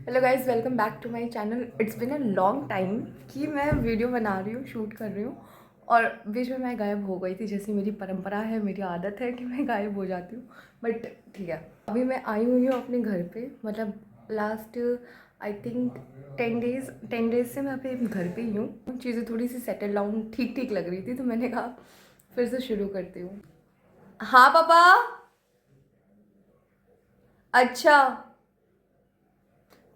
Hello guys, welcome back to my channel. It's been a long time कि मैं video बना रही हूँ, शूट कर रही हूँ और बीच में मैं गायब हो गई थी। जैसी मेरी परंपरा है, मेरी आदत है कि मैं गायब हो जाती हूँ। बट ठीक है, अभी मैं आई हुई हूँ अपने घर पे। मतलब लास्ट आई थिंक 10 डेज से मैं अपने घर पे ही हूँ। चीज़ें थोड़ी सी सेटल डाउन ठीक ठीक लग रही थी, तो मैंने कहा फिर से शुरू करती हूँ। हाँ पापा। अच्छा,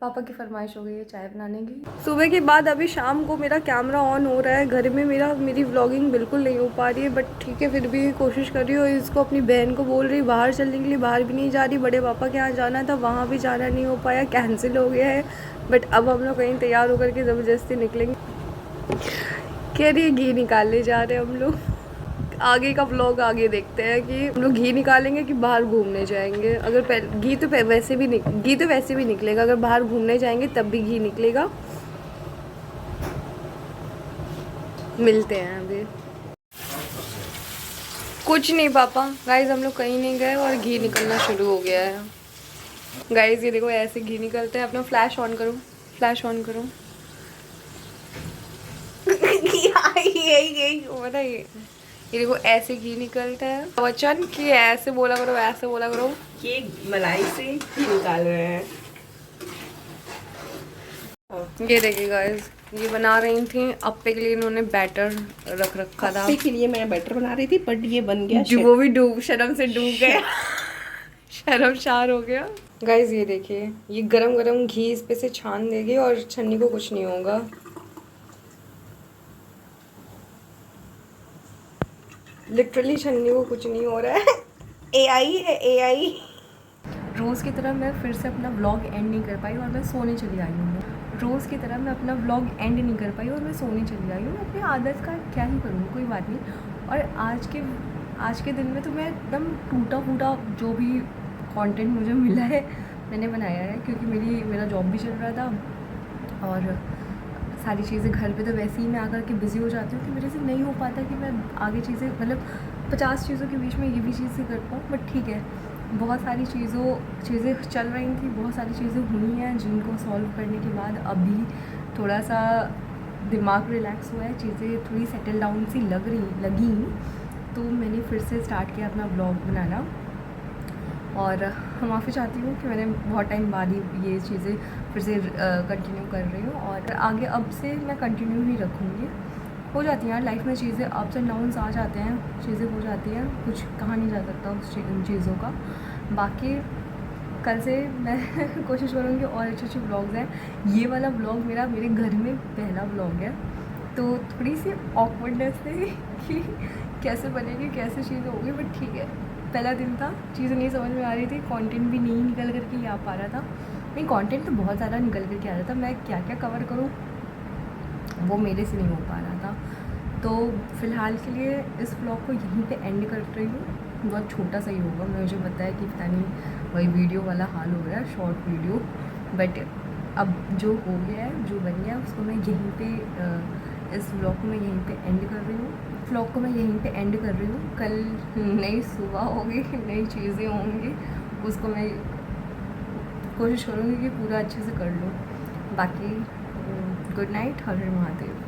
पापा की फरमाइश हो गई है चाय बनाने की। सुबह के बाद अभी शाम को मेरा कैमरा ऑन हो रहा है घर में। मेरी व्लॉगिंग बिल्कुल नहीं हो पा रही है, बट ठीक है, फिर भी कोशिश कर रही हूँ। इसको अपनी बहन को बोल रही बाहर चलने के लिए, बाहर भी नहीं जा रही। बड़े पापा के यहाँ जाना था, वहाँ भी जाना नहीं हो पाया, कैंसिल हो गया है। बट अब हम लोग कहीं तैयार होकर के ज़बरदस्ती निकलेंगे। कह रही है घी निकालने जा रहे हैं हम लोग। आगे का व्लॉग आगे देखते हैं कि हम लोग घी निकालेंगे कि बाहर घूमने जाएंगे। अगर घी तो वैसे भी निकलेगा। अगर बाहर घूमने जाएंगे तब भी घी निकलेगा। मिलते हैं अभी। कुछ नहीं पापा, गाइज हम लोग कहीं नहीं गए और घी निकलना शुरू हो गया है। गाइज ये देखो, ऐसे घी निकलते हैं। अपना फ्लैश ऑन करो, फ्लैश ऑन करो। यही बताइए, ये देखो ऐसे घी निकलता है। वचन कि ऐसे बोला करो, ऐसे बोला करो। ये मलाई से घी निकाल रहे हैं। ये देखिए गाइस, ये बना रही थी अप्पे के लिए। इन्होंने बैटर रख रखा था। अप्पे के लिए मैं बैटर बना रही थी, बट ये बन गया वो भी शर्म से डूब गया। शर्मशार हो गया। गाइस ये देखिए, ये गरम गरम घी इस पे से छान देगी और छन्नी को कुछ नहीं होगा। लिटरली छन्नी को कुछ नहीं हो रहा है। एआई है, एआई। रोज़ की तरह मैं फिर से अपना व्लॉग एंड नहीं कर पाई और मैं सोने चली आई हूँ। रोज़ की तरह मैं अपना व्लॉग एंड नहीं कर पाई और मैं सोने चली आई हूँ। मैं अपनी आदत का क्या ही करूँ, कोई बात नहीं। और आज के दिन में तो मैं एकदम टूटा फूटा जो भी कंटेंट मुझे मिला है मैंने बनाया है, क्योंकि मेरा जॉब भी चल रहा था और सारी चीज़ें घर पे तो वैसे ही मैं आकर के बिज़ी हो जाती हूँ कि मेरे से नहीं हो पाता कि मैं आगे चीज़ें, मतलब 50 चीज़ों के बीच में ये भी चीज़ें कर पाऊँ। बट ठीक है, बहुत सारी चीज़ें चल रही थी, बहुत सारी चीज़ें हुई हैं जिनको सॉल्व करने के बाद अभी थोड़ा सा दिमाग रिलैक्स हुआ है। चीज़ें थोड़ी सेटल डाउन सी लगी, तो मैंने फिर से स्टार्ट किया अपना ब्लॉग बनाना। और माफ़ी चाहती हूँ कि मैंने बहुत टाइम बाद ही ये चीज़ें फिर से कंटिन्यू कर रही हूँ और आगे अब से मैं कंटिन्यू ही रखूँगी। हो जाती हैं यार लाइफ में चीज़ें, अप्स एंड डाउन्स आ जाते हैं, चीज़ें हो जाती हैं, कुछ कहा नहीं जा सकता उन चीज़ों का। बाकी कल से मैं कोशिश करूँगी और अच्छे अच्छे ब्लॉग्स हैं। ये वाला ब्लॉग मेरे घर में पहला ब्लॉग है, तो थोड़ी सी ऑकवर्डनेस है कि कैसे बनेगी, कैसे चीज़ें होगी। बट ठीक है, पहला दिन था, चीज़ें नहीं समझ में आ रही थी, कंटेंट भी नहीं निकल करके आ पा रहा था। नहीं, कंटेंट तो बहुत ज़्यादा निकल करके आ रहा था, मैं क्या क्या कवर करूँ वो मेरे से नहीं हो पा रहा था। तो फ़िलहाल के लिए इस ब्लॉग को यहीं पे एंड कर रही हूँ। बहुत छोटा सा ही होगा, मुझे पता है कि पता नहीं वही वीडियो वाला हाल हो गया, शॉर्ट वीडियो। बट अब जो हो गया है, जो बन गया, उसको मैं यहीं पे इस ब्लॉग को मैं यहीं पे एंड कर रही हूँ। व्लॉग को मैं यहीं पे एंड कर रही हूँ। कल नई सुबह होगी, नई चीज़ें होंगी, उसको मैं कोशिश करूँगी कि पूरा अच्छे से कर लूँ। बाकी गुड नाइट, हर हर महादेव।